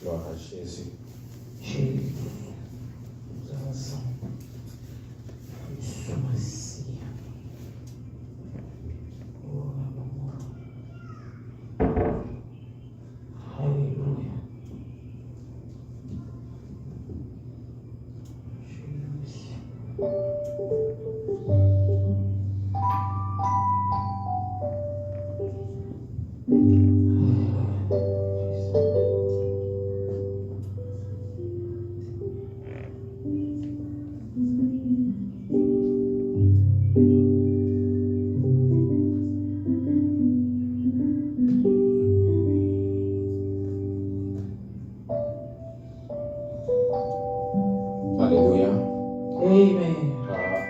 Gloire à Jésus. Jésus, nous avançons. Nous sommes ici. Oh, l'amour. Alléluia. Alléluia. Amen.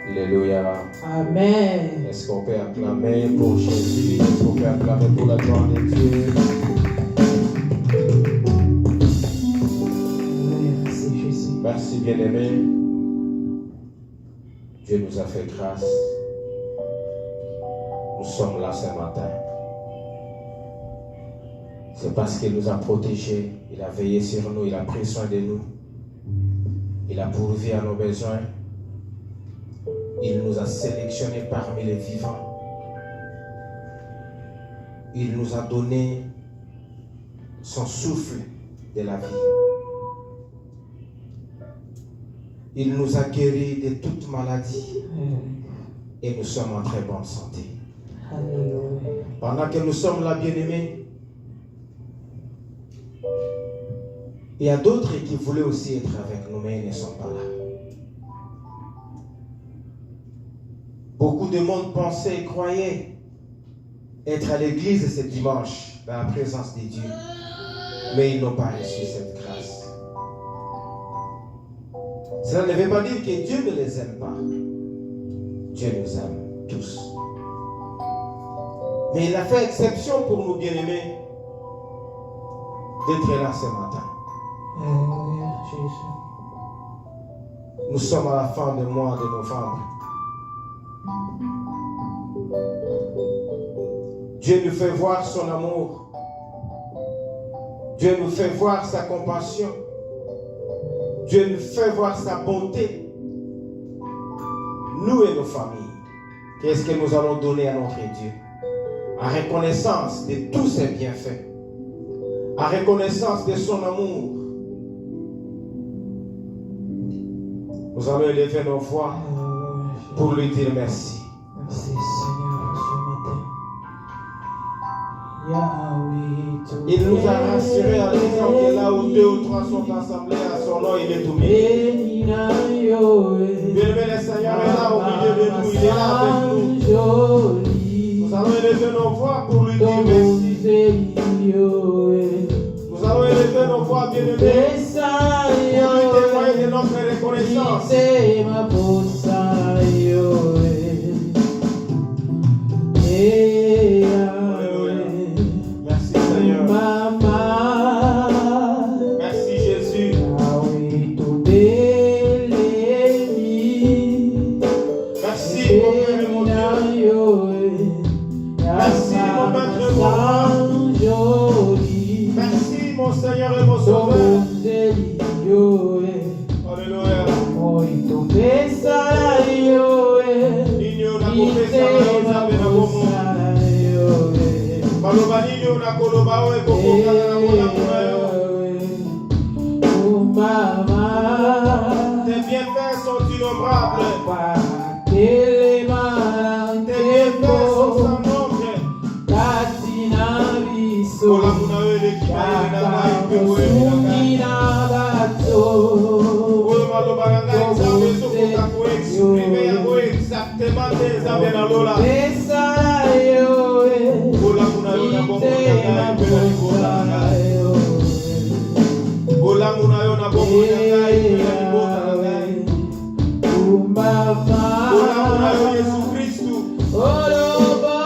Alléluia. Amen. Est-ce qu'on peut acclamer pour Jésus? Est-ce qu'on peut acclamer pour la gloire de Dieu? Merci Jésus. Merci bien-aimé. Dieu nous a fait grâce. Nous sommes là ce matin. C'est parce qu'il nous a protégés. Il a veillé sur nous. Il a pris soin de nous. Il a pourvu à nos besoins. Il nous a sélectionnés parmi les vivants. Il nous a donné son souffle de la vie. Il nous a guéris de toute maladie. Et nous sommes en très bonne santé. Alléluia. Pendant que nous sommes là, bien-aimés, il y a d'autres qui voulaient aussi être avec nous, mais ils ne sont pas là. Beaucoup de monde pensait et croyait être à l'église ce dimanche, dans la présence de Dieu. Mais ils n'ont pas reçu cette grâce. Cela ne veut pas dire que Dieu ne les aime pas. Dieu nous aime tous. Mais il a fait exception pour nous, bien-aimés, d'être là ce matin. Alléluia, Jésus. Nous sommes à la fin du mois de novembre. Dieu nous fait voir son amour. Dieu nous fait voir sa compassion. Dieu nous fait voir sa bonté. Nous et nos familles. Qu'est-ce que nous allons donner à notre Dieu? En reconnaissance de tous ses bienfaits. En reconnaissance de son amour. Nous allons élever nos voix pour lui dire merci. Merci Seigneur ce matin. Il nous a rassurés en disant que là où 2 ou 3 sont assemblés à son nom, il est au milieu. Bien-aimé, le Seigneur est là au milieu de nous, il est là avec nous. Nous allons élever nos voix pour lui dire merci. Nous allons élever nos voix, bien-aimés, pour lui témoigner de notre reconnaissance. Merci Seigneur. Merci Jésus. Merci mon Père et mon Dieu. Merci mon Maître et mon roi. Merci mon Seigneur et mon Sauveur. Alléluia. Nino na kopesa na nzambe na bomo. Baloba nino na koloba oe kokoka na bolamu na yo. Tes bienfaits sont innombrables. Tes bienfaits sont sans nombre. Bolamu na yo elekima ele na ngai mpe oe na ngai. Oyo maloba na ngai nzambe ezokoka koexprime yango exactement te nzambe na lola. Bolamu na yo na bongo na ngai mpe na libota na ngai. Bolamu na yo na bongo na ngai mpe na libota na ngai. Bolamu na yo Yesu Kristu.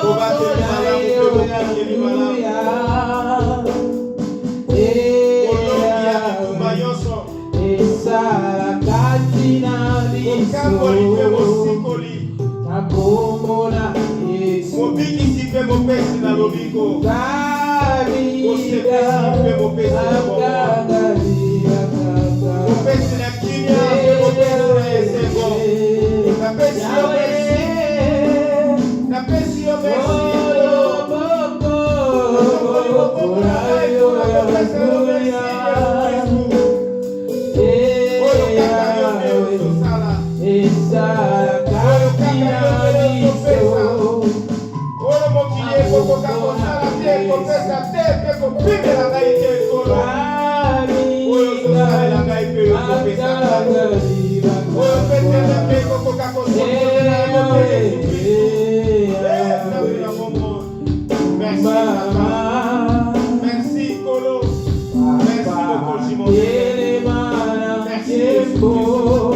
Kobateli malamu mpe bokengeli malamu. Kolongi ya bitumba nyonso. Mokamboli mpe mosikoli. Mobikisi mpe mopesi na lobiko. Mosepesi mpe mopesi na bongo. Merci, Colo. Merci beaucoup, Simon. Merci beaucoup.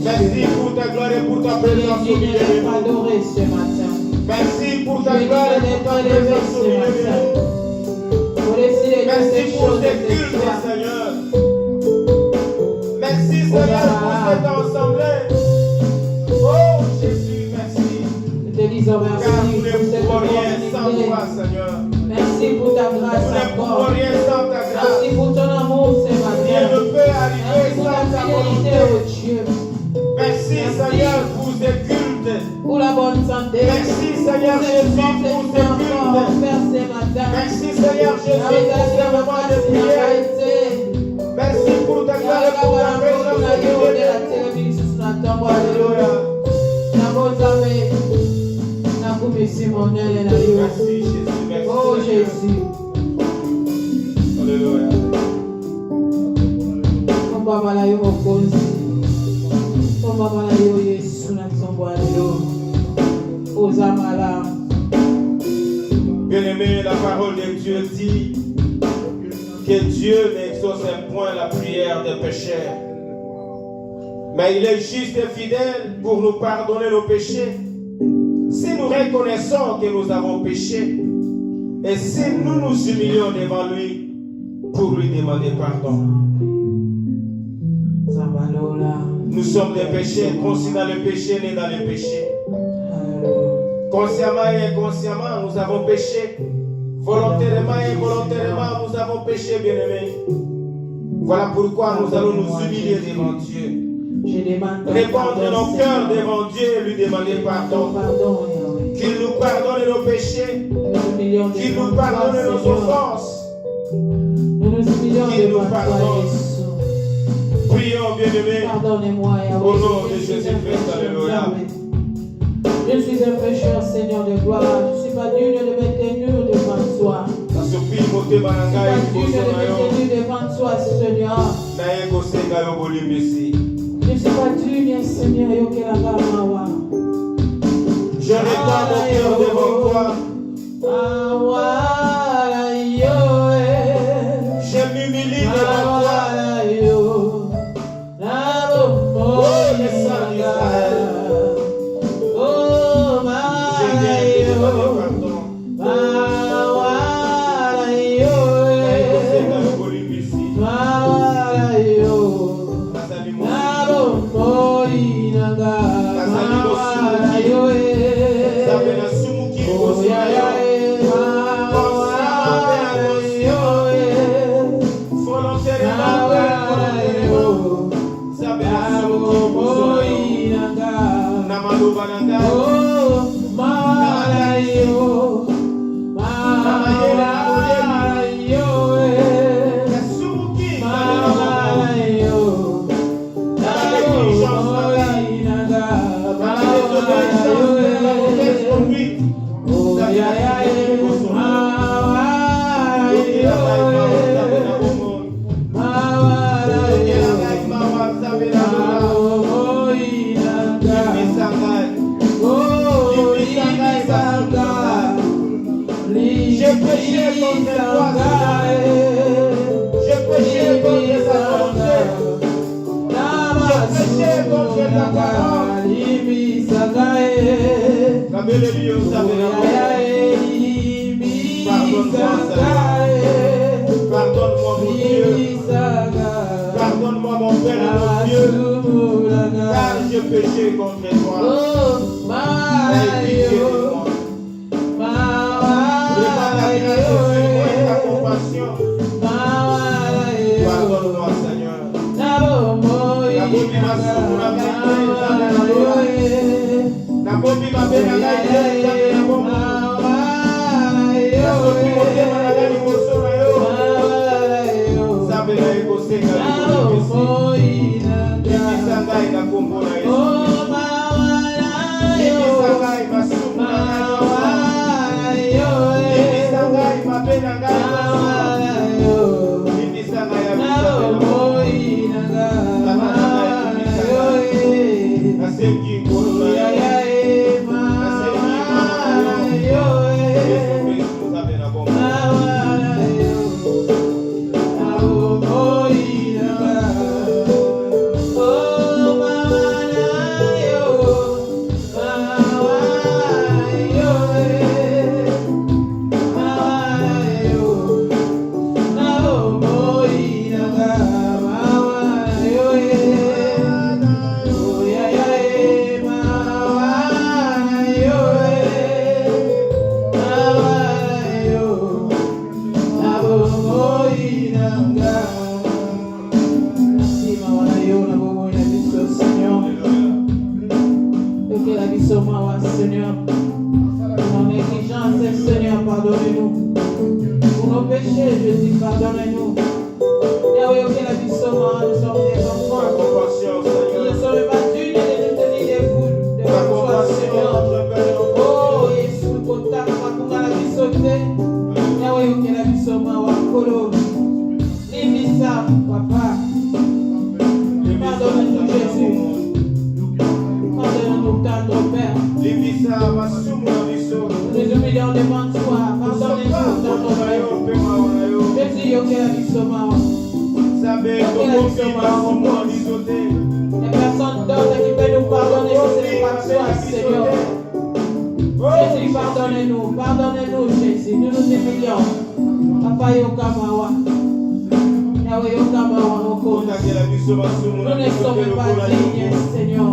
Merci pour ta gloire et pour ta présence au milieu de nous. Merci pour ta gloire et pour ta présence au milieu de nous. Merci pour tes cultes, Seigneur. Merci, Seigneur, pour cette assemblée. Oh, Jésus, merci. Car nous ne pouvons rien sans toi, Seigneur. Merci pour ta grâce. Nous ne pouvons rien sans ta grâce. Merci pour ton amour ce matin. Rien ne peut arriver sans ta Fidélité, volonté. oh Dieu. Merci, Seigneur, pour tes cultes. Pour la bonne santé. Merci, Seigneur Jésus, pour tes cultes. Merci, Seigneur Jésus, pour ces moments de prière. Merci pour ta grâce et pour ta présence. Alléluia. Merci, Jésus. Merci. Oh Jésus. Alléluia. Bien-aimé, la parole de Dieu dit que Dieu n'exauce point la prière des pécheurs. Mais il est juste et fidèle pour nous pardonner nos péchés. Si nous reconnaissons que nous avons péché et si nous nous humilions devant lui pour lui demander pardon. Nous sommes des péchés, conscients dans le péché, nés dans le péché. Consciemment et inconsciemment, nous avons péché. Volontairement et involontairement, nous avons péché, bien-aimés. Voilà pourquoi nous allons nous humilier devant Dieu. Répandre nos cœurs devant Dieu et lui demander pardon. Qu'il nous pardonne nos péchés Qu'il nous pardonne nos offenses. Nous nous humilions devant toi, Jésus. Prions, bien-aimés. Pardonnez-moi, Yahweh. Au nom de Jésus-Christ, alléluia. Je suis un pécheur, Seigneur de gloire. Je ne suis pas digne de me tenir devant toi. Je ne suis pas digne de me tenir devant toi, Seigneur. Je ne suis pas digne, Seigneur, Yokelagamawa. Je réclame mon cœur devant toi. Je m'humilie devant toi. Oh, le sang d'Israël. Je viens te demander pardon. Pardonne-moi mon Dieu. Pardonne-moi mon Père et mon Dieu. Car j'ai péché contre toi. Aie pitié de moi. Prépare la grâce sur moi et ta compassion. Pardonne-moi, Seigneur. Seigneur, pour nos négligences, Seigneur, pardonnez-nous. Pour nos péchés, je dis, pardonnez-nous. Yahweh, auquel la vie sommes, nous sommes des enfants. Nous ne sommes pas dignes de nous tenir debout devant toi, Seigneur. Oh, Jésus, contact, pour la vie sauter. Yahweh, auquel la vie sommes, wakolo. Limisa, papa. Pardonne-nous, Jésus. Pardonne-nous, tendre Père. Nous humilions devant toi. Pardonne-nous, tendre Père. Jésus, auquel la vie sommes. Les personnes d'autres qui peuvent nous pardonner, ce n'est pas toi, Seigneur. Jésus, pardonnez-nous, pardonnez-nous, Jésus. Nous nous humilions. Papa Yokamawa. Yahweh Yokamawa, nous ne sommes pas dignes, Seigneur.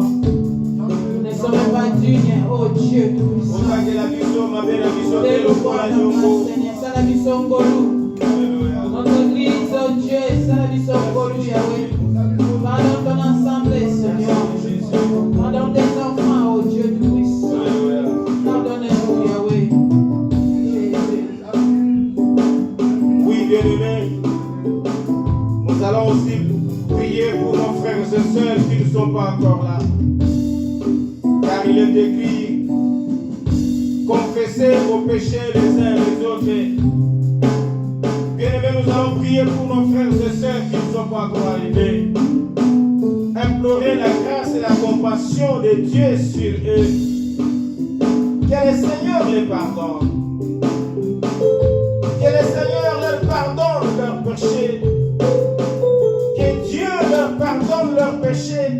Nous ne sommes pas dignes, oh Dieu tout-puissant. Seigneur, ça la vie son golou. Notre église, oh Dieu, ça la vie son golou, Yahweh. Pardonne ton assemblée, Seigneur. Pardonne tes enfants, oh Dieu tout-puissant. Pardonnez-nous, Yahweh. bien-aimés, nous allons aussi prier pour nos frères et sœurs qui ne sont pas encore là. Car il est écrit, confessez vos péchés les uns les autres. Bien-aimés, nous allons prier pour nos frères et sœurs qui ne sont pas encore arrivés. Implorer la grâce et la compassion de Dieu sur eux. Que le Seigneur les pardonne. Que le Seigneur leur pardonne leurs péchés. Que Dieu leur pardonne leurs péchés.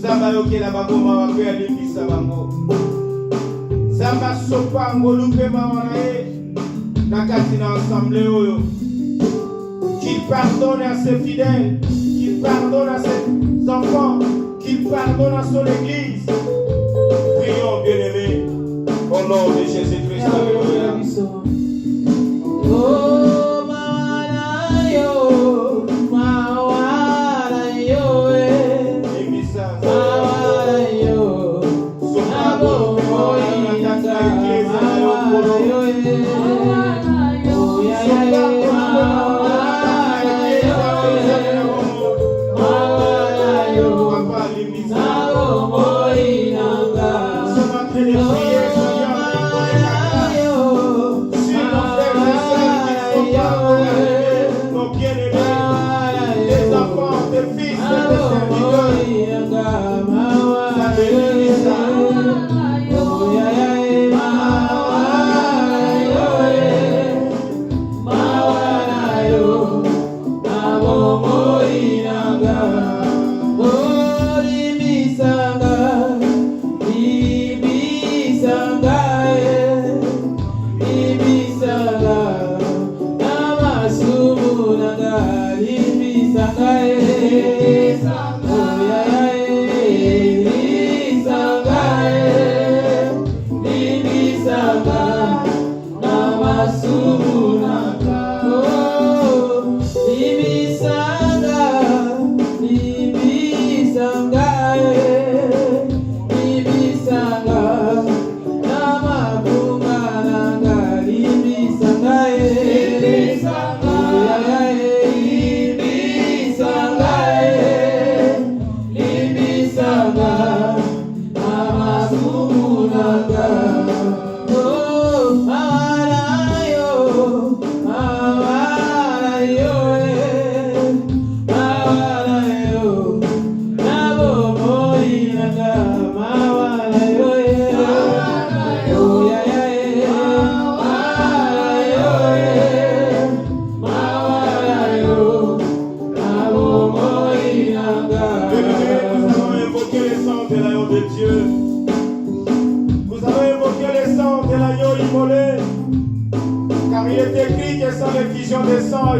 Zabayoke la bango mawape ya limbisa bango. Zamba sopa ngolupe mawanae. Nakati na ensemble oyo. Qu'il pardonne à ses fidèles. Qu'il pardonne à ses enfants. Qu'il pardonne à son église. Prions, bien-aimés, au nom de Jésus-Christ. Alléluia. Oh, Mawanayo, Mawanayo, Mawanayo, Abo,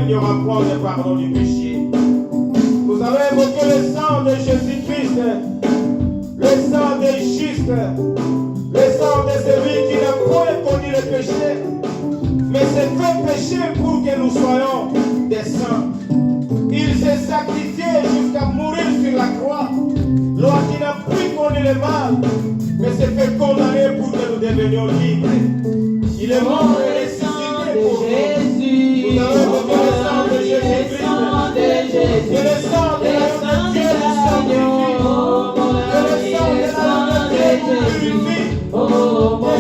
Il n'y aura point de pardon du péché. Nous allons évoquer le sang de Jésus-Christ, le sang des justes, le sang de celui qui n'a point connu le péché, mais s'est fait péché pour que nous soyons des saints. Il s'est sacrifié jusqu'à mourir sur la croix, loi qui n'a plus connu le mal, mais s'est fait condamner pour que nous devenions libres. Il est mort et ressuscité pour nous. Nous allons évoquer le sang de Jésus-Christ, et le sang de la Dieu nous sanctifie, et le sang de la Dieu nous purifie, et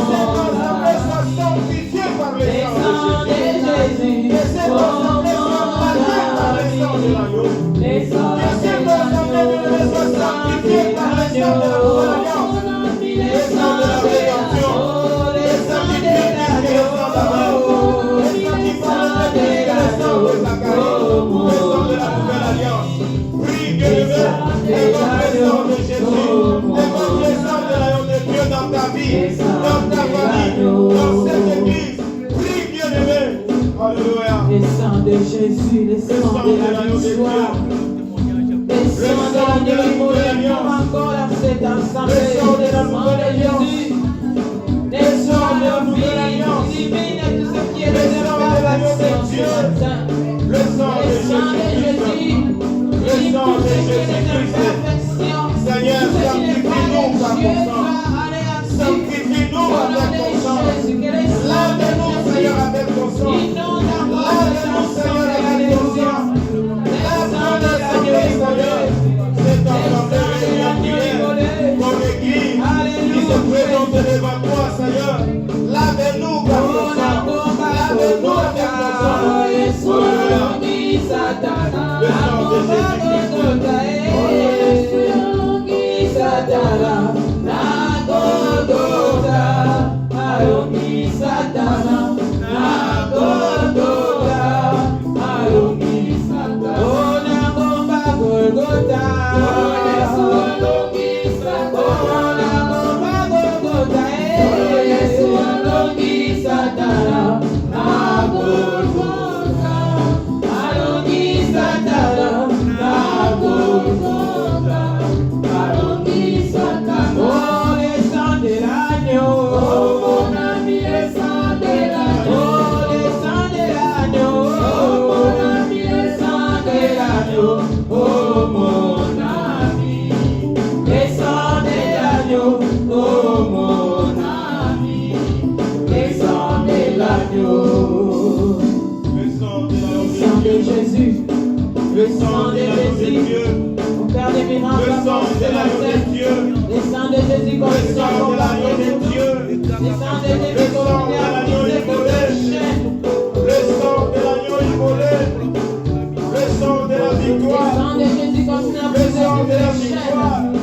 cette assemblée soit sanctifiée par le sang de Jésus, et cette assemblée soit lavée par le sang de l'agneau, et cette assemblée soit sanctifiée par le sang de la nouvelle alliance, le sang de la rédemption, le sang qui purifie, le sang d'amour, le sang qui parle de le sang de Zacharie, le sang de la nouvelle alliance. Prie Dieu de Dieu, évoque le sang de Jésus, évoque le sang de l'agneau de Dieu dans ta vie, dans ta famille, dans cette église. Prie Dieu de Dieu. Alléluia. Le sang de Jésus, le sang de l'agneau de Dieu. Le sang de l'agneau de Dieu. Encore à cette assemblée, le sang de Jésus. Le sang de la nouvelle alliance. Divine, tout ce qui est réservé à la Dieu. Le sang de Jésus-Christ. Le sang de Jésus-Christ. Seigneur, sanctifie-nous par ton sang. Sanctifie-nous avec ton sang. Lave-nous, Seigneur, avec ton sang. Satana, na Golgotha. Alongi Satana, na Golgotha. Alongi Satana. Oh, les sangs de l'agneau. Oh, mon ami, les sangs de l'agneau. Oh, les sangs de l'agneau. Oh, mon ami, les sangs de l'agneau. Oh, mon ami, les sangs de l'agneau. Oh, mon ami, les sangs de l'agneau. Le sang de Le l'agneau sang de de Dieu. Jésus. Le Le sang sang de de l'agneau de Jésus. Dieu. Mon Père des miracles, Le sang apporte de la l'agneau terre. de Dieu. Le sang de Jésus Le comme ça, sang comme de l'agneau de Dieu. le sang de Jésus Le sang comme de ça, l'agneau comme immolé. chaîne. Le sang de l'agneau immolé. Le sang de la Le victoire. sang de Jésus comme ça, Le sang de la comme victoire. chaîne.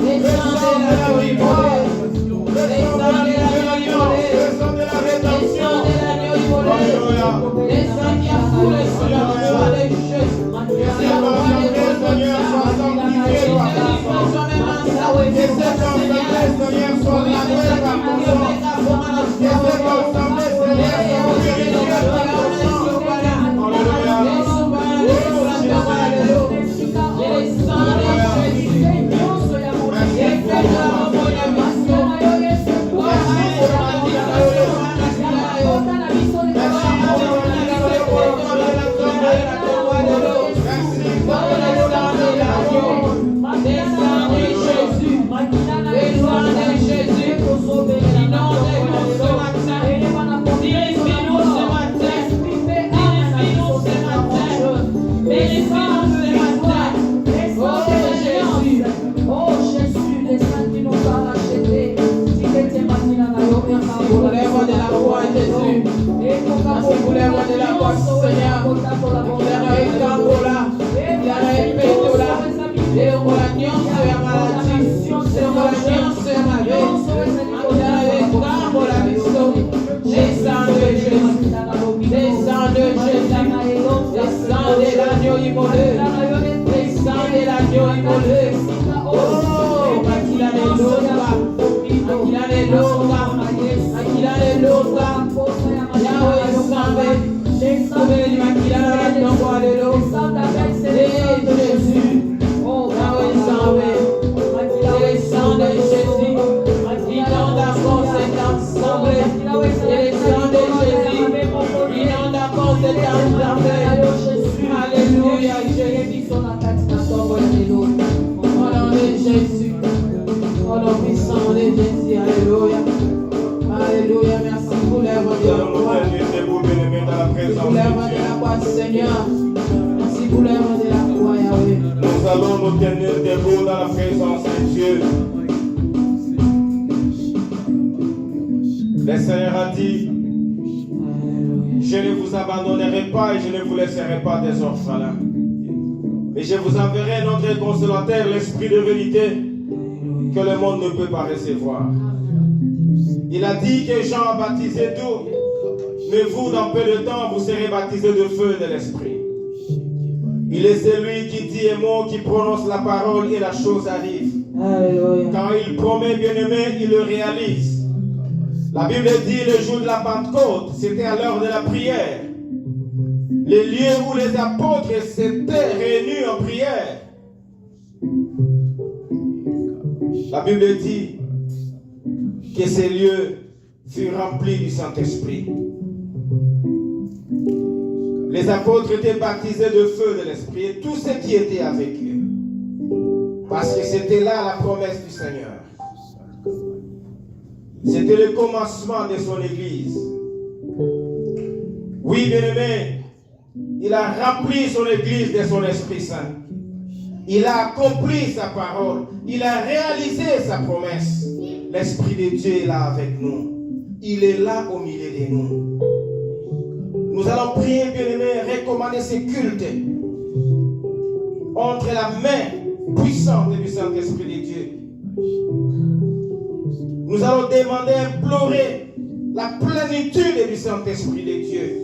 Le sang de l'agneau immolé. Le Le sang sang de de la l'agneau libération. immolé. Le sang de la Le rédemption. sang de l'agneau immolé. Alléluia. Le sang qui a coulé sur la croix de Jésus. C'est la croix de Seigneur, sois sanctifié par ta sang. Que cette assemblée, Seigneur, soit lavée par ton sang. Que cette assemblée, Seigneur, soit purifiée par ton sang. Alléluia. Soulève de la croix, Jésus. Soulève de la croix, Seigneur. Alléluia, Jésus. Au nom de Jésus. Au nom puissant de Jésus. Alléluia. Alléluia. Merci pour l'œuvre de Nous la allons nous croix. tenir debout, bien-aimés, dans la présence Pour l'œuvre de de Dieu. la croix, Seigneur. Merci pour l'œuvre de la croix, Yahweh. Nous allons nous tenir debout dans la présence de Dieu. Le Seigneur a dit, je ne vous abandonnerai pas et je ne vous laisserai pas des orphelins. Mais je vous enverrai notre consolateur, l'Esprit de vérité, que le monde ne peut pas recevoir. Il a dit que Jean a baptisé d'eau, mais vous, dans peu de temps, vous serez baptisés de feu et de l'Esprit. Il est celui qui dit un mot, qui prononce la parole et la chose arrive. Alléluia. Quand il promet, bien-aimé, il le réalise. La Bible dit le jour de la Pentecôte, c'était à l'heure de la prière. Les lieux où les apôtres s'étaient réunis en prière. La Bible dit que ces lieux furent remplis du Saint-Esprit. Les apôtres étaient baptisés de feu de l'Esprit et tous ceux qui étaient avec eux. Parce que c'était là la promesse du Seigneur. C'était le commencement de son Église. Oui, bien-aimé, il a rempli son Église de son Esprit Saint. Il a accompli sa parole. Il a réalisé sa promesse. L'Esprit de Dieu est là avec nous. Il est là au milieu de nous. Nous allons prier, bien-aimé, recommander ce culte entre la main puissante du Saint-Esprit de Dieu. Nous allons demander, implorer la plénitude du Saint-Esprit de Dieu.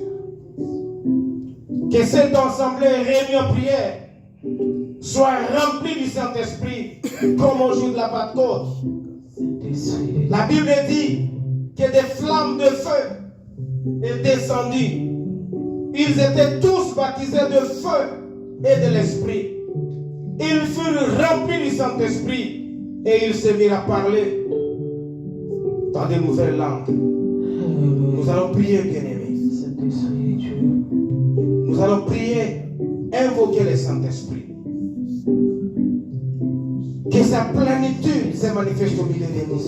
Que cette assemblée réunie en prière soit remplie du Saint-Esprit comme au jour de la Pentecôte. La Bible dit que des flammes de feu et descendit. Ils étaient tous baptisés de feu et de l'Esprit. Ils furent remplis du Saint-Esprit et ils se mirent à parler dans de nouvelles langues. Nous allons prier, bien-aimés. Nous allons prier, invoquer le Saint-Esprit. Que sa plénitude se manifeste au milieu de nous.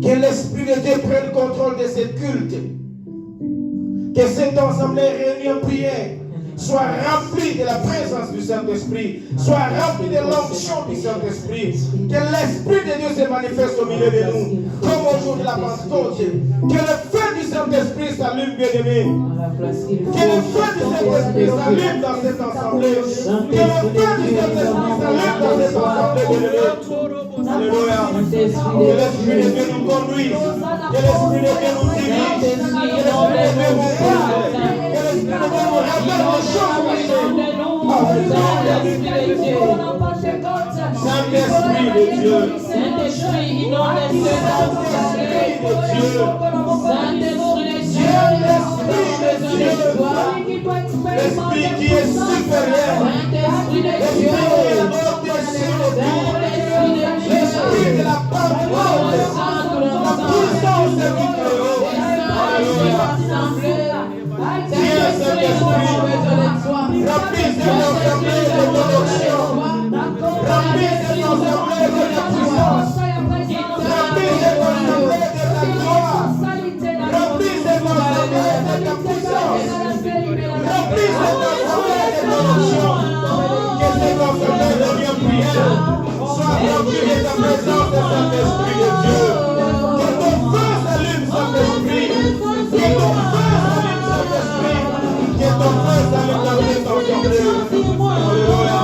Que l'Esprit de Dieu prenne le contrôle de ce culte. Que cette assemblée réunie en prière soit remplie de la présence du Saint-Esprit, soit remplie de l'onction du Saint-Esprit. Que l'Esprit de Dieu se manifeste au milieu de nous, comme au jour de la Pentecôte. Que le feu du Saint-Esprit s'allume, bien-aimé. Que le feu du Saint-Esprit s'allume dans cette assemblée. Que le feu du Saint-Esprit s'allume dans cette assemblée, bien-aimé. Alléluia. Que l'Esprit de Dieu nous conduise. Que l'Esprit de Dieu nous dirige. Que l'Esprit de Dieu nous parle. Que l'Esprit de Dieu nous rappelle les choses cachées. Saint-Esprit de Dieu. Saint-Esprit, inonde ce l'Esprit qui est supérieur. L'Esprit de la parole. La puissance de Dieu. Alléluia. Dieu Saint-Esprit. Remplis cette assemblée de ton onction. Remplis cette assemblée de ta puissance. Remplis cette assemblée de ta gloire. Remplis cette assemblée de ta puissance. Remplis cette assemblée de ton onction. Que cette assemblée devienne prière. Sois remplie de ta présence de Saint-Esprit de Dieu. Que ton feu s'allume, Saint-Esprit. Que ton feu s'allume, Saint-Esprit. Que ton feu s'allume dans cette assemblée. Alléluia.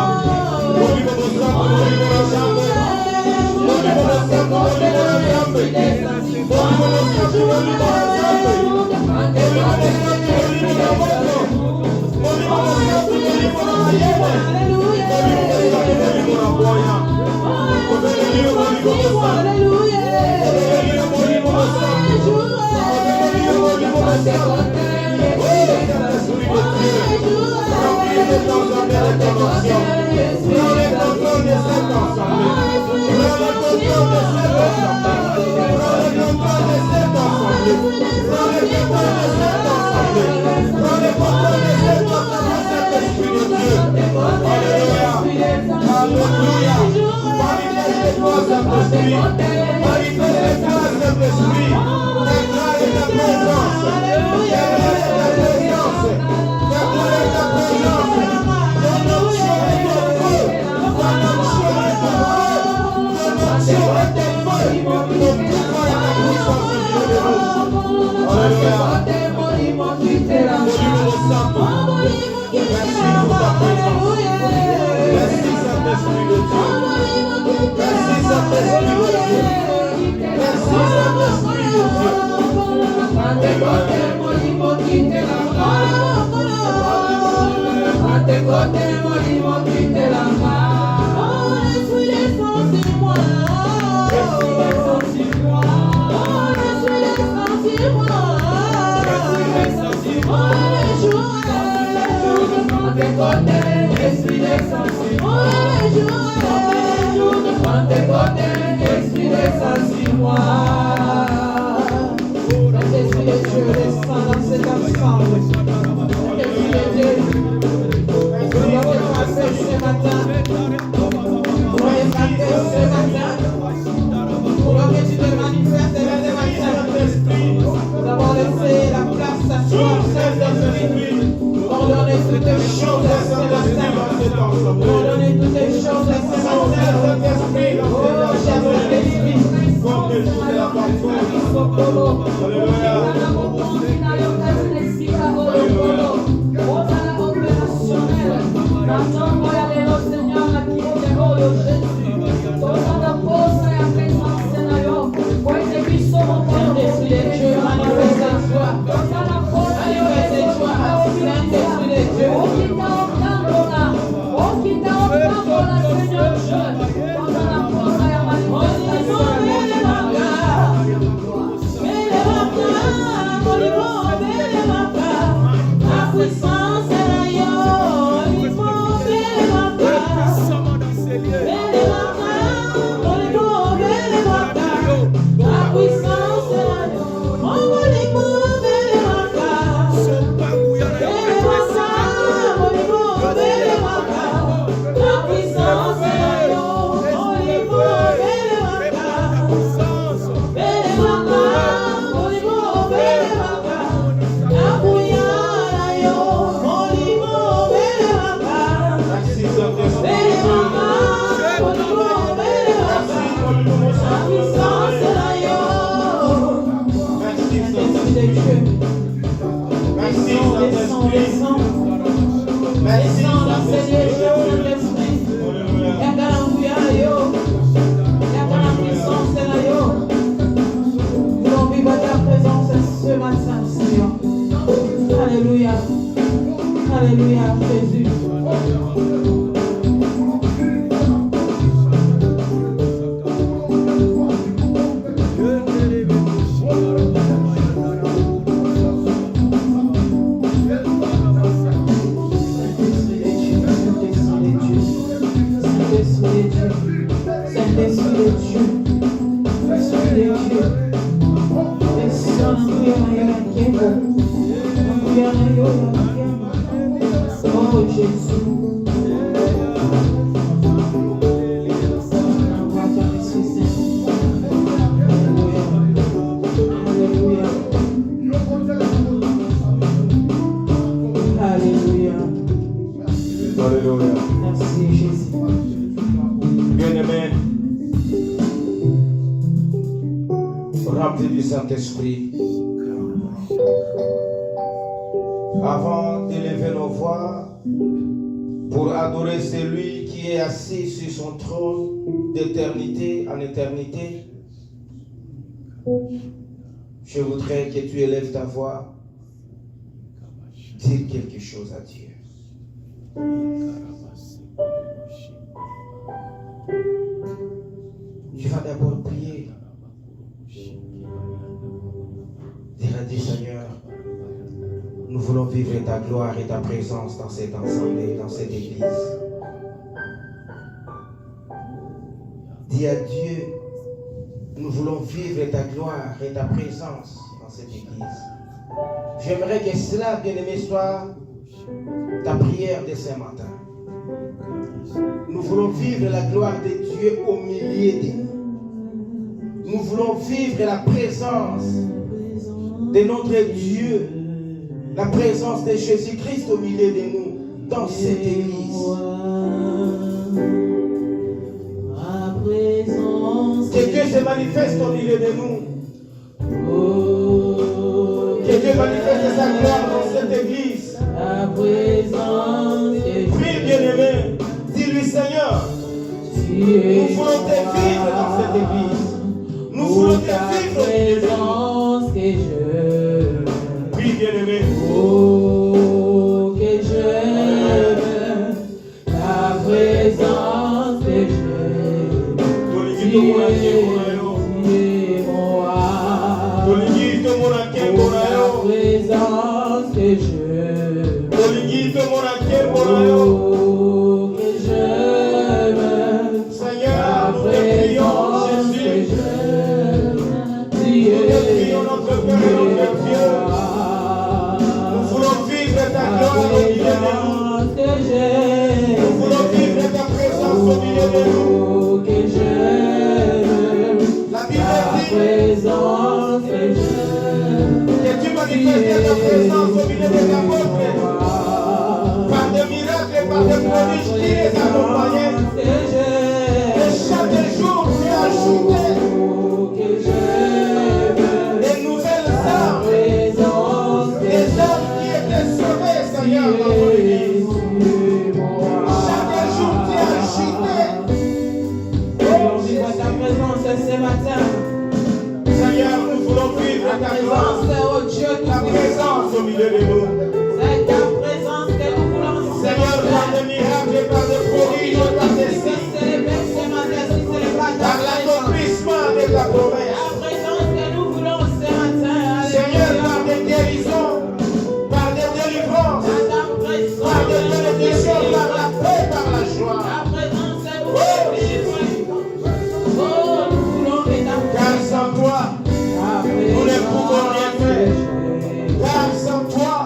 Alléluia. Alléluia, Jésus. Oh Jésus. Alléluia. Alléluia. Merci Jésus. Bien-aimé, rempli du Saint-Esprit, avant d'élever nos voix pour adorer celui qui est assis sur son trône d'éternité en éternité, je voudrais que tu élèves ta voix, dire quelque chose à Dieu. Tu vas d'abord prier. Dire à Dieu, Seigneur, nous voulons vivre ta gloire et ta présence dans cette assemblée, dans cette église. Dis à Dieu, nous voulons vivre ta gloire et ta présence dans cette église. J'aimerais que cela, bien-aimé, soit ta prière de ce matin. Nous voulons vivre la gloire de Dieu au milieu de nous. Nous voulons vivre la présence de notre Dieu, la présence de Jésus-Christ au milieu de nous, dans cette église. Que Dieu se manifeste au milieu de nous. Que Dieu manifeste sa gloire dans cette église. Prie, bien-aimé. Dis-lui, Seigneur, nous voulons te vivre dans cette église. Nous voulons te vivre au milieu de nous. Prie, bien-aimé. Oh, que j'aime ta présence, que j'aime. Seigneur, nous te prions, Jésus. Nous te prions, notre Père et notre Dieu. Nous voulons vivre ta gloire au milieu de nous. Nous voulons vivre ta présence au milieu de nous. La Bible dit que tu manifestes ta présence au milieu des apôtres par des miracles et par des prodiges qui les accompagnaient. Et chaque jour tu as ajouté des nouvelles âmes, des âmes qui étaient sauvées, Seigneur, dans ton église. Chaque jour tu as ajouté. Ta présence ce matin. Seigneur, nous voulons vivre ta présence, ta présence au milieu de nous. C'est ta présence que nous voulons. Seigneur, par des miracles, par des prodiges, par des signes, par l'accomplissement de ta promesse. La présence que nous voulons ce matin. Seigneur, par des guérisons, par des délivrances, par des bénédictions, par la paix, par la joie. La présence que nous voulons. Car sans toi, nous ne pouvons rien faire. Car sans toi,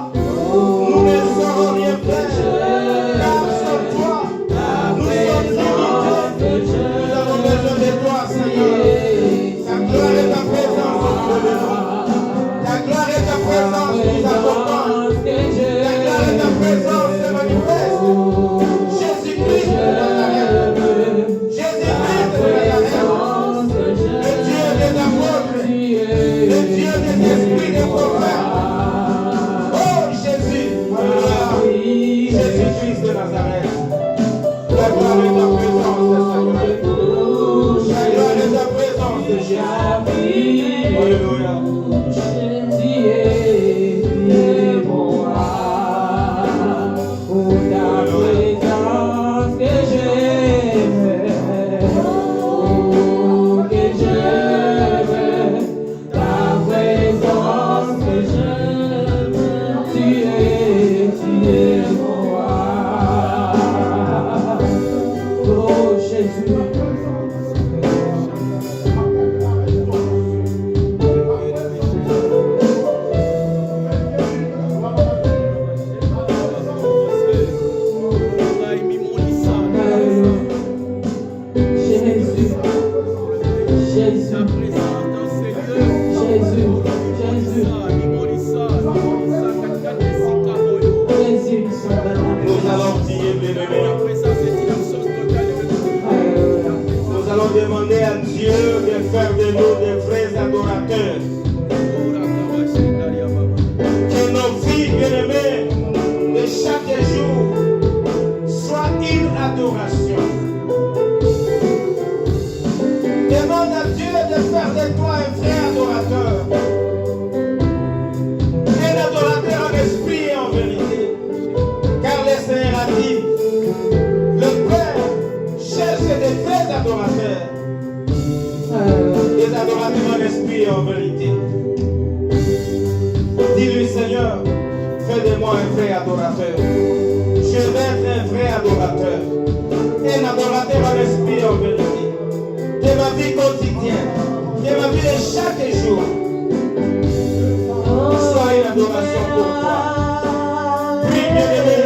chaque jour soit une adoration. Demande à Dieu de faire de toi un vrai adorateur. Un adorateur en esprit et en vérité. Car le Seigneur a dit, le Père cherche des vrais adorateurs. Des adorateurs en esprit et en vérité. Dis-lui, Seigneur, fais de moi un vrai adorateur. Je vais être un vrai adorateur. Un adorateur en esprit et en vérité. De ma vie quotidienne. De ma vie de chaque jour. Sois une adoration pour toi. Oui, bien-aimé.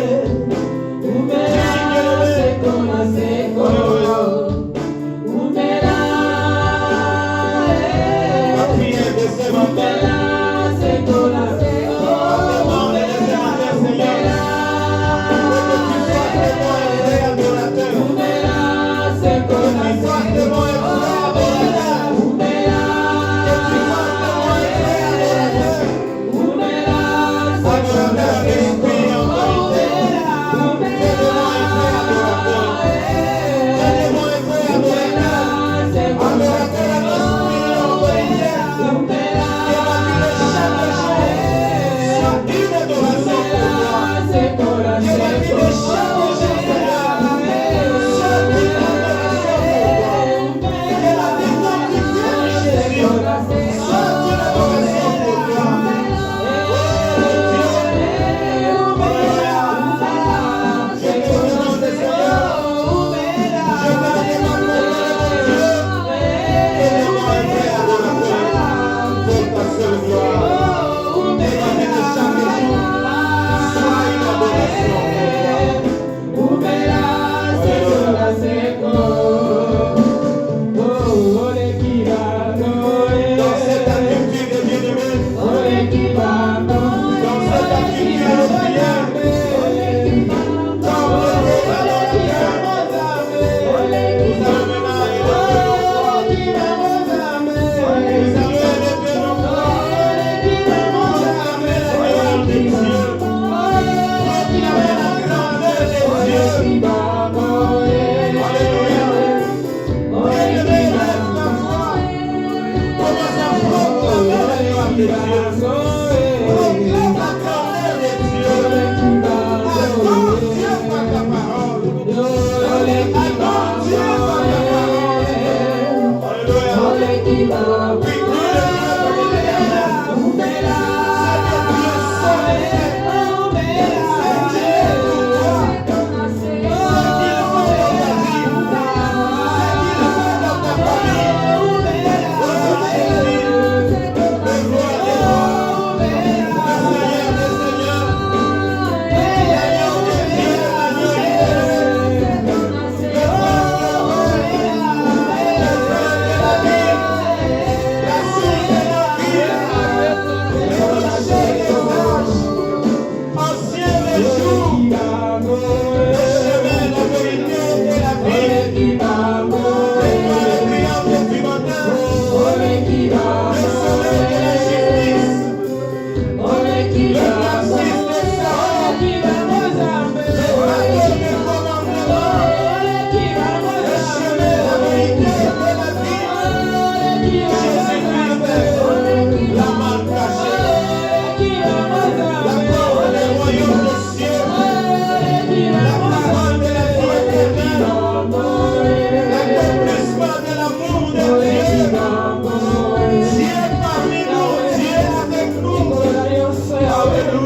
Alléluia.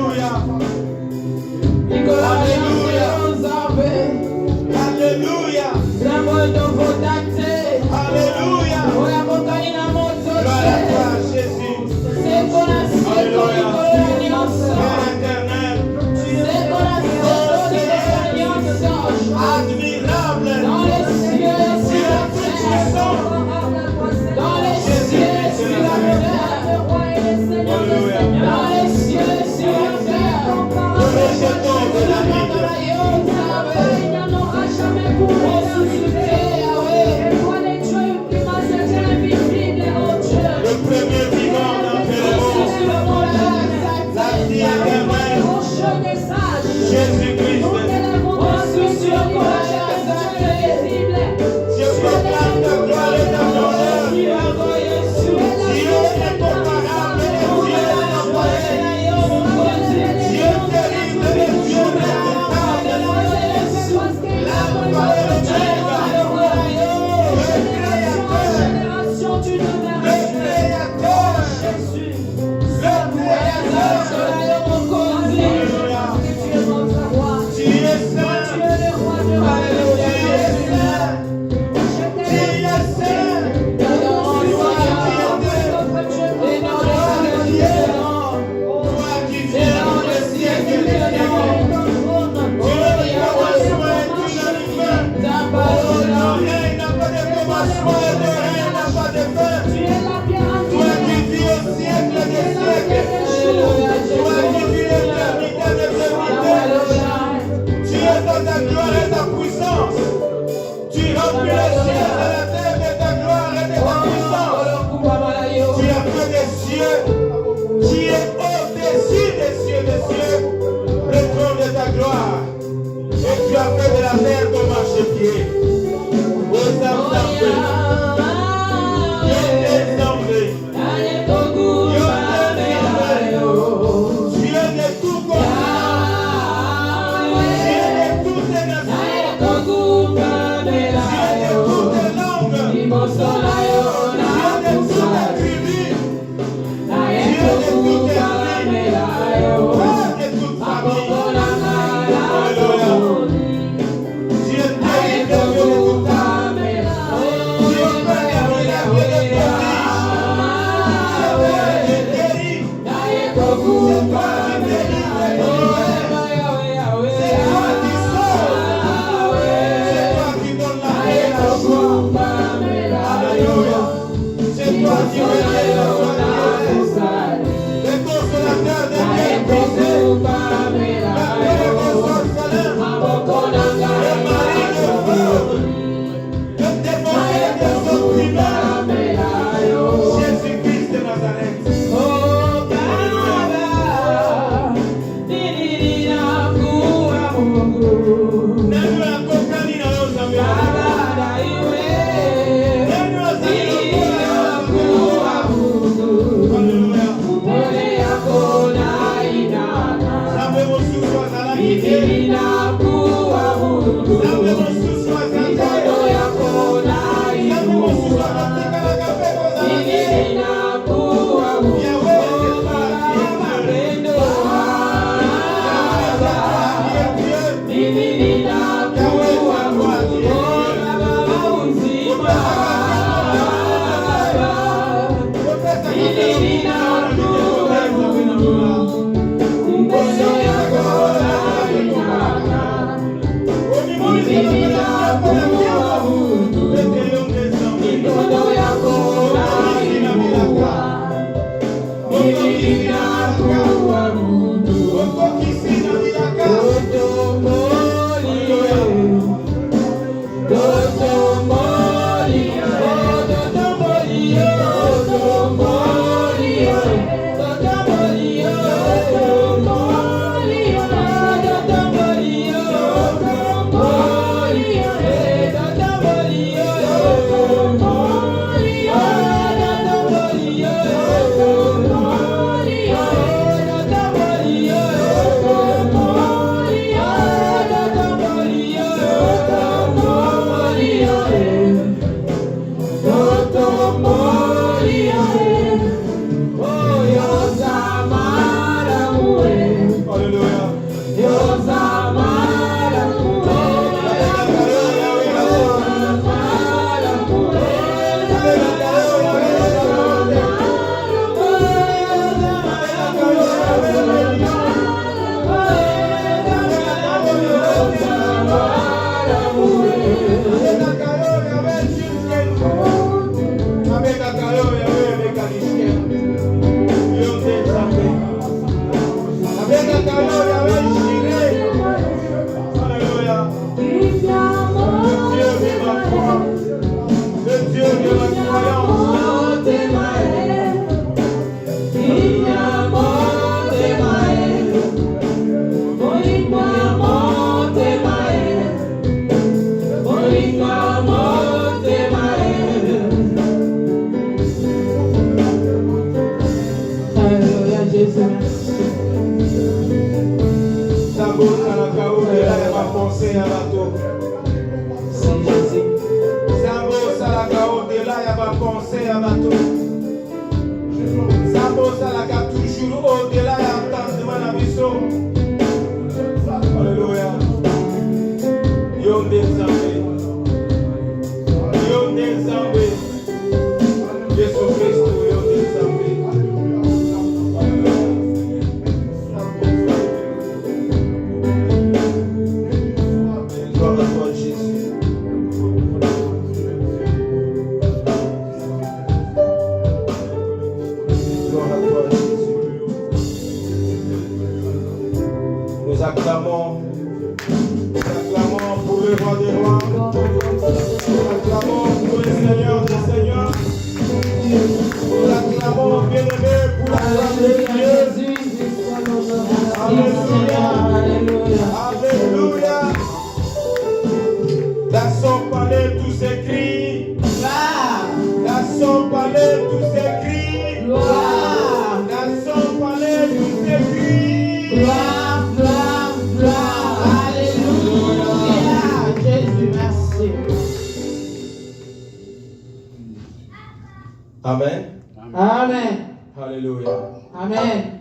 Amen. Amen. Alléluia. Amen.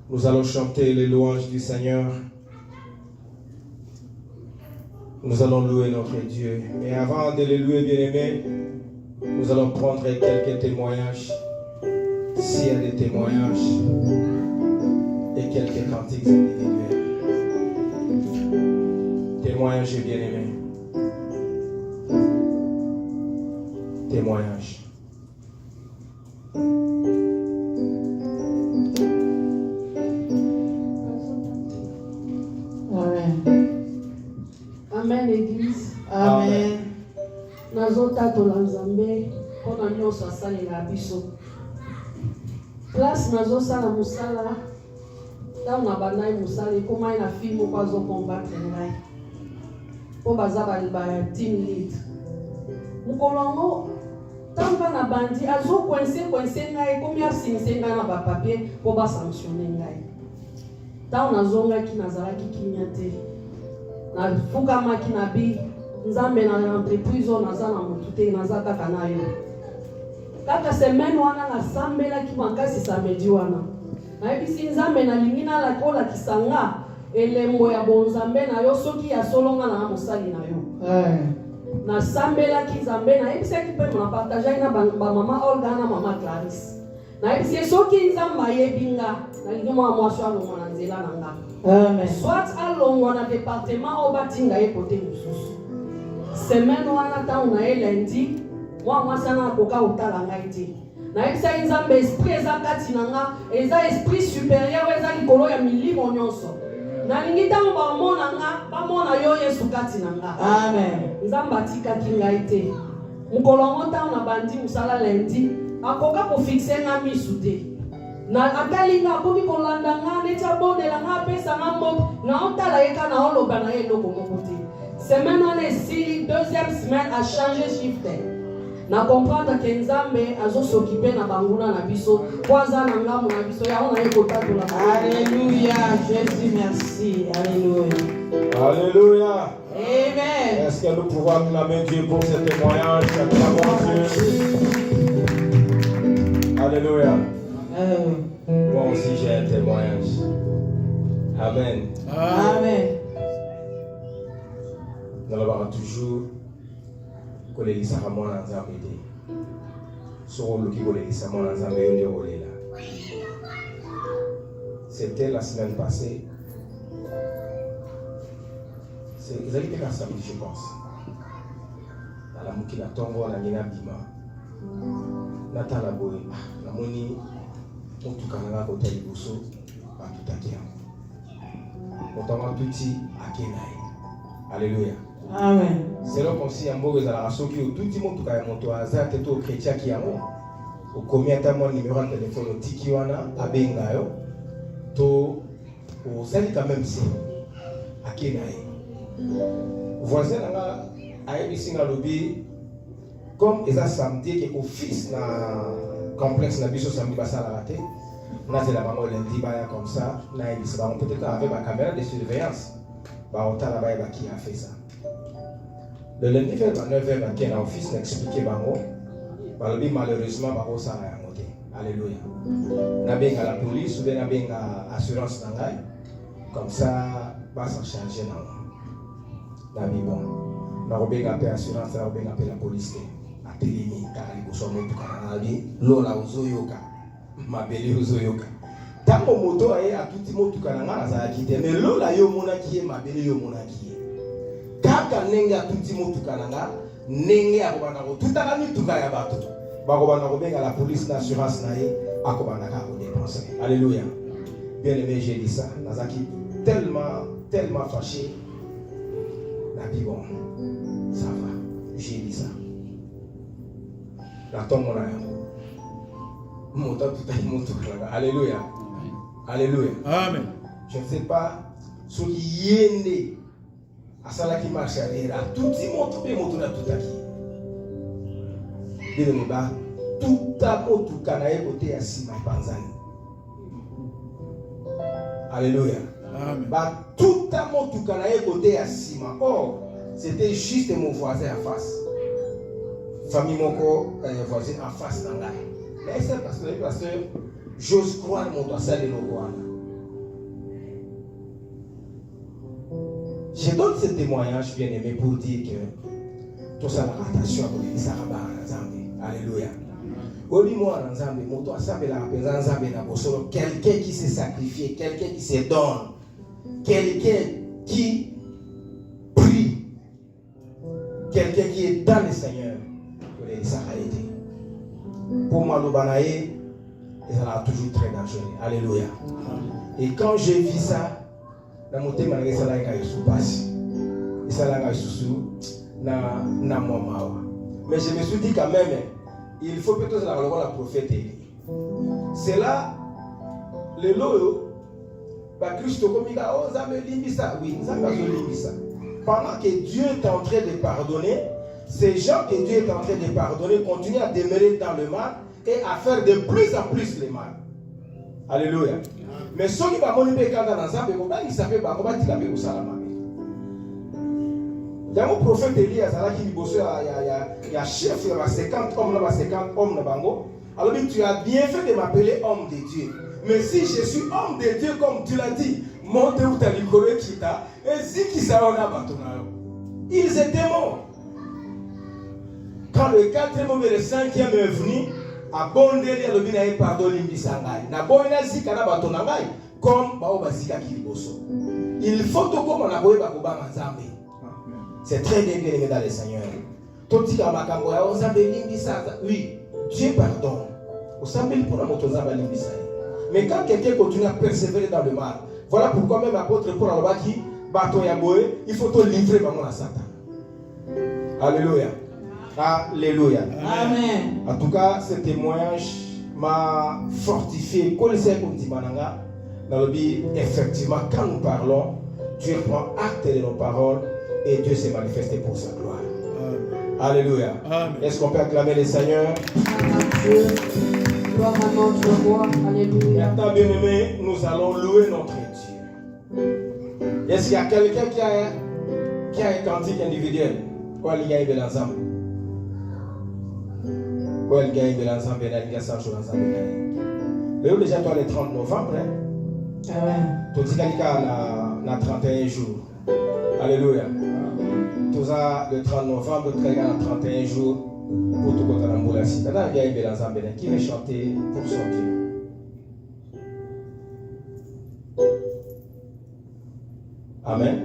Nous allons chanter les louanges du Seigneur. Nous allons louer notre Dieu. Mais avant de les louer, bien-aimés, nous allons prendre quelques témoignages S'il y a des témoignages et quelques cantiques individuels. Témoignage bien-aimé. Témoignage. Amen, Église. Amen. Nazotatola Nzambe mpona nyonso asalela biso. Place nazosala mosala ntango nabandai mosala ekomai na fille moko azokombatre ngai mpo baza ba team lead. Mokolo yango ntango na bandi azokwense ngai ekomi asinise ngai na bapapier mpo basanctionne ngai. Ntango nazongaki nazalaki kimia te. Nafukamaki na bi Nzambe na entreprise oyo naza na motu te naza kaka na yo. Kaka semaine wana nasambelaki makasi samedi wana. Nayebisi Nzambe nalingi nalakisa nga elembo ya bonzambe na yo soki ya solonga na mosali na yo. Nasambelaki Nzambe nayebisaki mpe napartageaki na bamama Olga na mama Clarisse. Nayebisi soki Nzambe ayebi nga nalingi mwa mwasi alongwa na nzela na nga. Soit alongwa na département oyo batinga ye kote mosusu. Semaine wana ntango na ye lundi mwa mwasi ana akoka kotala ngai te. Nayebisaki Nzambe esprit eza kati na nga eza esprit supérieur eza likolo ya milimo nyonso. Nalingi ntango bamona nga bamona yo Yesu kati na nga. Amen. Nzambe atikaki ngai te. Mokolo yango ntango na bandi mosala lundi akoka kofixe nga misu te. Na atali nga akomi kolanda nga neti abondela nga apesa nga moko na otala ye ka na oloba na ye eloko moko te. Semaine wana esili deuxième semaine a changé shift. Na comprendre que Nzambe azosokipe na banguna na biso po aza na ngambo na biso yango na ye kotatola. Alléluia, Jésus merci. Alléluia. Alléluia. Amen. Est-ce que nous pouvons acclamer Dieu pour ce témoignage? Acclamons Dieu. Alléluia. Moi aussi j'ai un témoignage. Amen. Amen. Nous allons toujours que les lisards m'ont entendu. Sur le qui les lisards m'ont entendu. C'était la semaine passée. Ils avaient été samedi, je pense. Dans la Moukina Tongo, on a mis un bima. Natala Boy, la moni, on tout canara côté du Bousso, à tout à Kia. On t'envoie petit à Kenaï. Alléluia. Amen. C'est là qu'on s'y embogue à la race qui au tout le monde a monté à Zat et au chrétien qui a monté. Au combien de temps numéro de téléphone au Tikiwana à Bengayo, to au Zali quand même si à Kenaï. Voisin a eu un lobby comme ils ont samedi que office na complexe na biso samedi basa la raté. Na c'est la maman lundi baya comme ça. Na il se va peut-être avec ma caméra de surveillance. Ba on t'a là-bas qui a fait ça. Le lundi vers 9h qui est en office n'expliquer bango. Ba lobby malheureusement ba ko ça la monté. Alléluia. Na benga la police ou bien na benga assurance na ngai. Comme ça ba s'en charger na. Nabi bon. Na robenga pe assurance na robenga pe la police. Atelemi kali ko so moto kana nabi lola uzoyoka. Mabeli uzoyoka. Tango moto aye atuti moto kana ngana za kite mais lola yo mona kiye mabeli yo mona kiye. Kaka nenge atuti moto kana nga nenge akobana ko tutaka mituka ya bato. Bakobana ko benga la police na assurance na ye akobana ka ko dépenser. Alléluia. Bien aimé, j'ai dit ça. Nazaki tellement fâché. Nabi bon. Ça va. J'ai dit ça. La tombe mon âme. Alléluia. Alléluia. Amen. Je ne sais pas ce qui est né à ça qui marche à l'air. Tout le monde peut monter tout à qui. Bien aimé, tout à mot tout canaille côté à Sima Panzani. Alléluia. Amen. Tout à mot tout canaille côté à Sima. Or, c'était juste mon voisin en face. Famille moko voisin en face d'Angaï. Mais c'est parce que j'ose croire mon doigt ça de l'Oguana. Je donne ce témoignage bien aimé pour dire que tout ça la attention à l'église Saraba Nzambe. Alléluia. Quelqu'un qui s'est sacrifié, quelqu'un qui se donne, quelqu'un qui prie, quelqu'un qui est dans le Seigneur. Ça a été. Pour moi, le banaï, ça a toujours très dangereux. Alléluia. Et quand j'ai vu ça, dans mon thème, ça a été sous-passé. Et ça a été sous na moi. Mais je me suis dit quand même, il faut peut-être la prophète. C'est là, le loyo, Christ comme il a oui, pendant que Dieu est en train de pardonner, ces gens que Dieu est en train de pardonner continuent à demeurer dans le mal et à faire de plus en plus le mal. Alléluia. Mais ceux qui vont moniper quand dans l'ensemble, ils savent pas comment ils vont faire ça. Dans mon prophète Elias, il y a chef, il y a 50 hommes, 50 hommes. Alors tu as bien fait de m'appeler homme de Dieu. Mais si je suis homme de Dieu, comme tu l'as dit, monte où tu as l'igoré qui t'a, et si qui ça on a bâtonné. Ils étaient morts. Quand le 4e et le 5e est venu, à Bondeli, à l'obina et pardon, l'imbisangai. Na boina zika na batonangai, comme baoba zika kiliboso. Il faut tout comme on a beau bakoba manzambe. C'est très bien aimé dans le Seigneur. Tout dit à Makambo, oui, Dieu pardonne. Mais quand quelqu'un continue à persévérer dans le mal, voilà pourquoi même l'apôtre Paul a dit, il faut te livrer à Satan. Alléluia. Alléluia. Amen. En tout cas, ce témoignage m'a fortifié. Effectivement, quand nous parlons, Dieu prend acte de nos paroles et Dieu s'est manifesté pour sa gloire. Amen. Alléluia. Amen. Est-ce qu'on peut acclamer le Seigneur? Gloire à notre roi. Alléluia. Maintenant, bien-aimés, nous allons louer notre Dieu. Est-ce qu'il y a quelqu'un qui a un cantique individuel? Quoi, il y a un ensemble? Quoi, il y a un ensemble? Il y a 100 jours ensemble. Mais où déjà, toi, le 30 novembre, tout ce qu'il y a 31 jours. Alléluia. Tout ça, le 30 novembre, il y a 31 jours pour tout le monde. Maintenant, il y a un ensemble qui veut chanter pour son Dieu. Amen.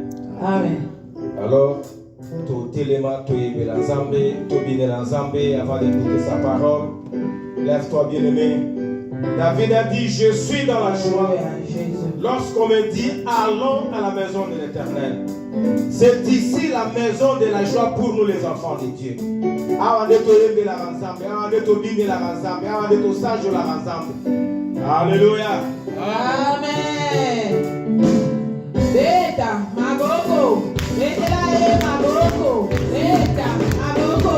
Amen. Alors, tout élément, tout est l'ensemble, tout bien l'ensemble, avant d'écouter sa parole. Lève-toi, bien-aimé. David a dit, je suis dans la joie. Lorsqu'on me dit, allons à la maison de l'Éternel. C'est ici la maison de la joie pour nous les enfants de Dieu. Alléluia. Amen. Beta, Maboko. Beta, Maboko. Beta, Maboko.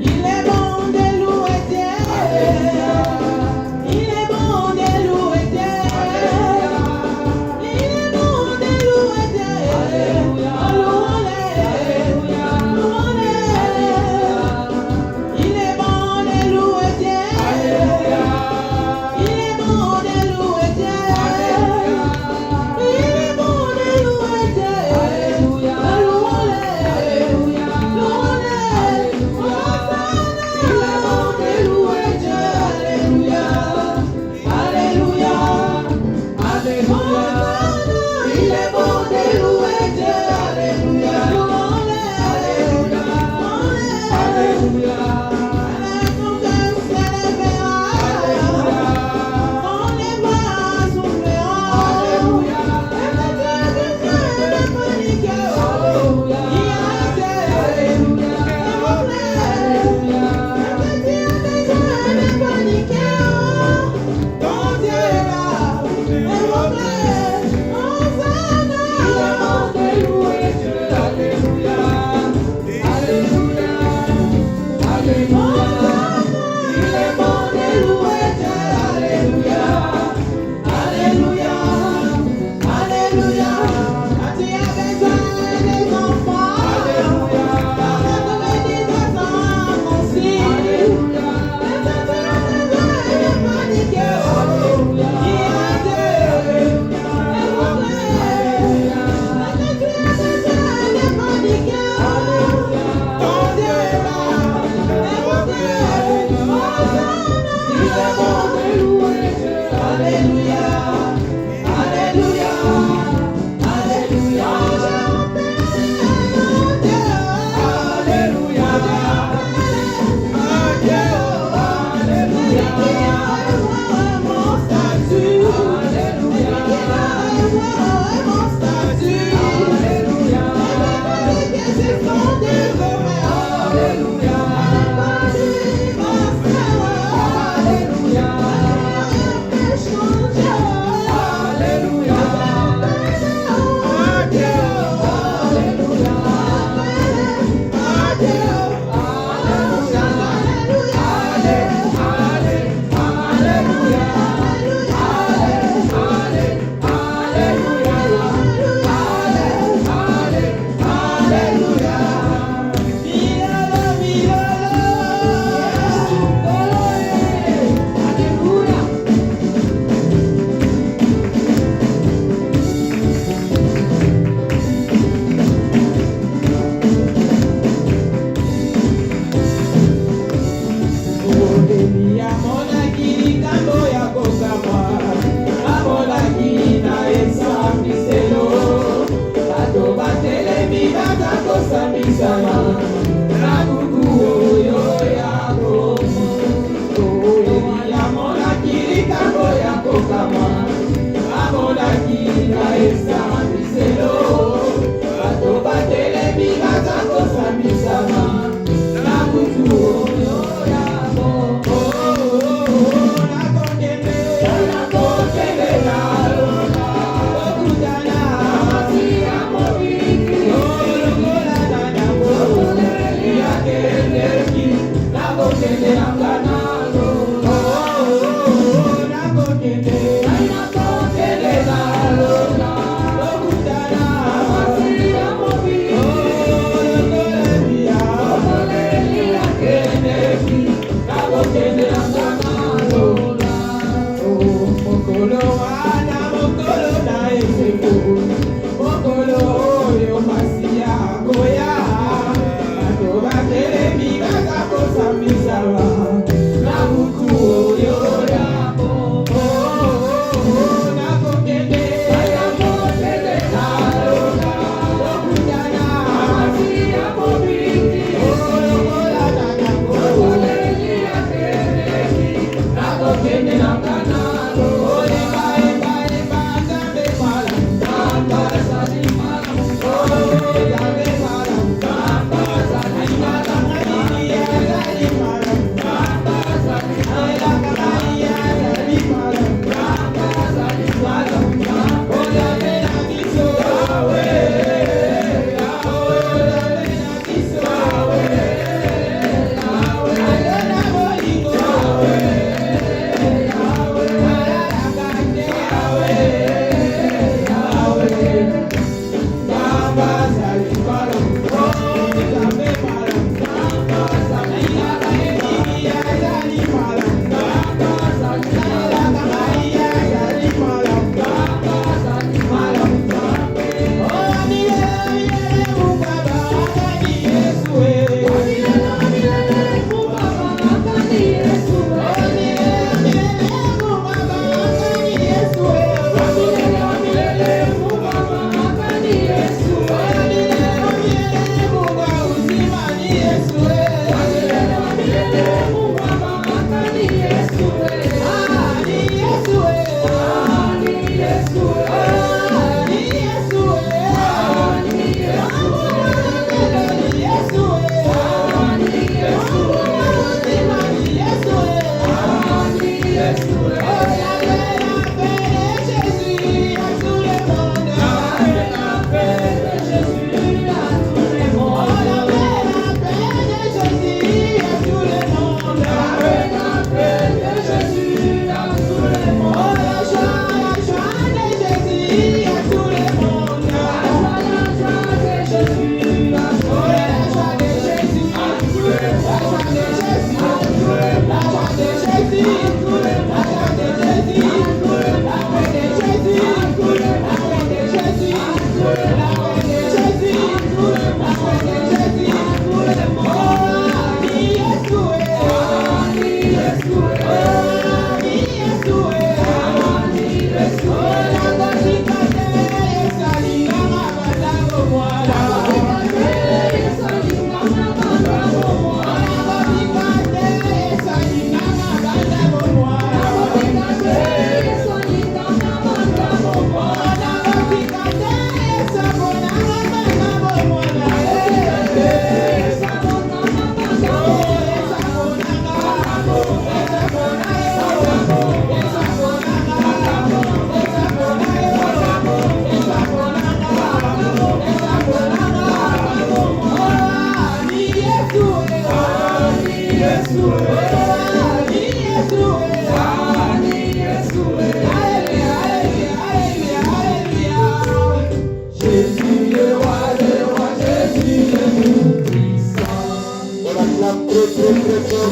Il est bon de louer Dieu. Il est bon de louer Dieu. Il est bon de louer Dieu. Alléluia. Alléluia. Il est bon de louer Dieu.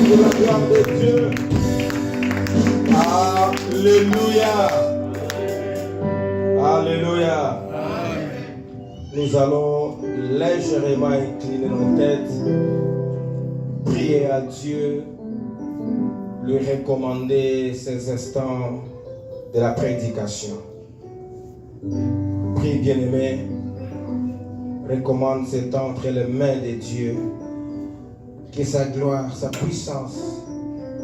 pour la gloire de Dieu. Alléluia. Alléluia. Nous allons légèrement incliner nos têtes, prier à Dieu, lui recommander ces instants de la prédication. Prie, bien-aimé, recommande ces temps entre les mains de Dieu, que sa gloire, sa puissance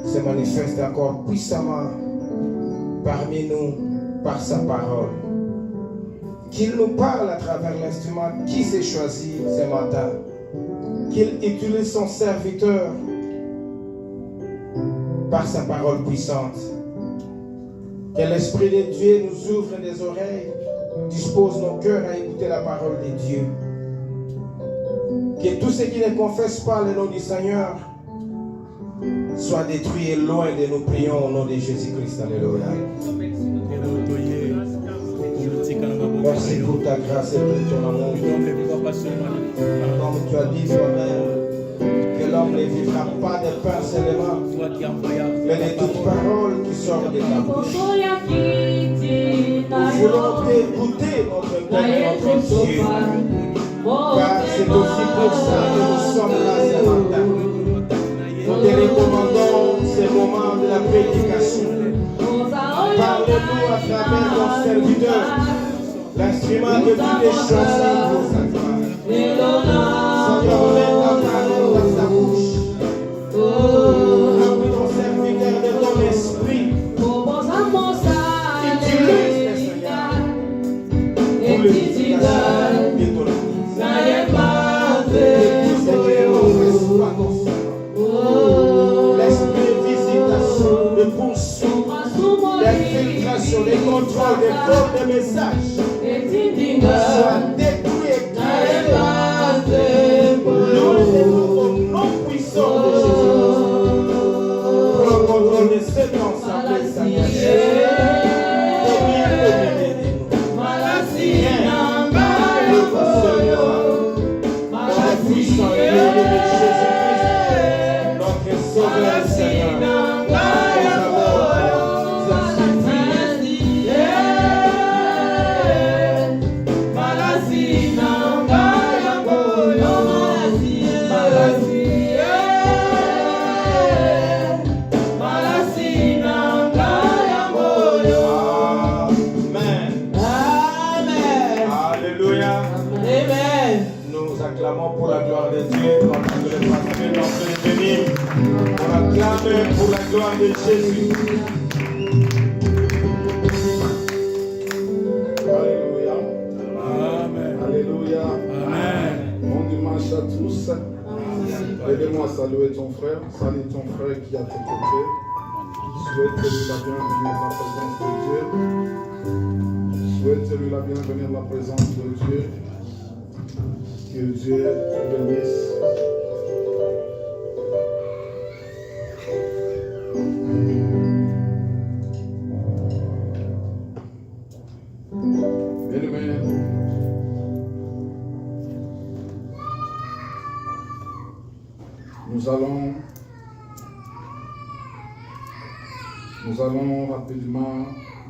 se manifeste encore puissamment parmi nous par sa parole. Qu'il nous parle à travers l'instrument qui s'est choisi ce matin. Qu'il utilise son serviteur par sa parole puissante. Que l'Esprit de Dieu nous ouvre les oreilles, dispose nos cœurs à écouter la parole de Dieu. Que tous ceux qui ne confessent pas le nom du Seigneur soient détruits et loin de nous. Prions au nom de Jésus-Christ. Alléluia. Merci pour ta grâce et pour ton amour. Comme tu as dit toi-même, que l'homme ne vivra pas de pain seulement, mais de toute parole qui sort de ta bouche. Nous voulons t'écouter, notre Père, notre Dieu, car c'est aussi pour ça que nous sommes là ce matin. Nous te recommandons ce moment de la prédication. Parle-nous à travers ton serviteur, l'instrument de toutes les chansons pour sa gloire. Seigneur, mets ta parole dans sa bouche. Remplis ton serviteur de ton esprit. de poursuite, d'infiltration, des contrôles, des vols de messages soient détruits et créés. Louez-nous au nom puissant de Jésus-Christ. Prends le contrôle de cette ensemble, Seigneur. Pour la gloire de Dieu, on acclame pour la gloire de Jésus. Alléluia. Amen. Alléluia. Amen. Bon dimanche à tous. Aidez-moi à saluer ton frère. Salue ton frère qui est à tes côtés. Souhaite-lui la bienvenue dans la présence de Dieu. Souhaite-lui la bienvenue dans la présence de Dieu. Que Dieu bénisse. Bien-aimés, nous allons rapidement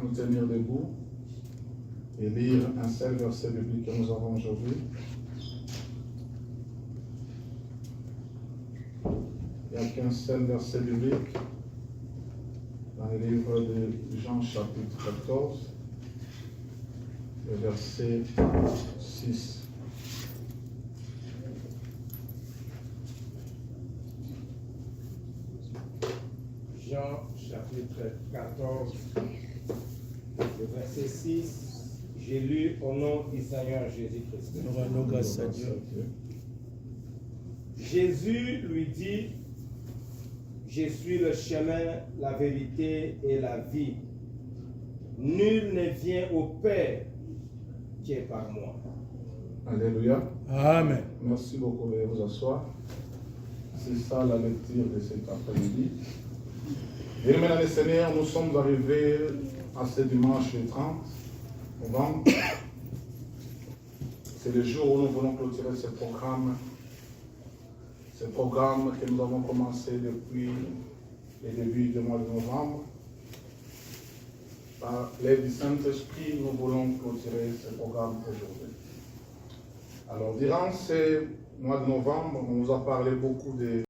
nous tenir debout et lire un seul verset biblique que nous avons aujourd'hui. Il n'y a qu'un seul verset biblique dans le livre de Jean chapitre 14, le verset 6. Jean chapitre 14, le verset 6. J'ai lu au nom du Seigneur Jésus-Christ. Nous rendons grâce à Dieu. Jésus lui dit: je suis le chemin, la vérité et la vie. Nul ne vient au Père que par moi. Alléluia. Amen. Merci beaucoup de vous asseoir. C'est ça la lecture de cet après-midi. Et maintenant, les Seigneurs, nous sommes arrivés à ce dimanche 30 novembre. C'est le jour où nous voulons clôturer ce programme que nous avons commencé depuis le début du mois de novembre. Par l'aide du Saint-Esprit, nous voulons clôturer ce programme aujourd'hui. Alors, durant ce mois de novembre, on nous a parlé beaucoup de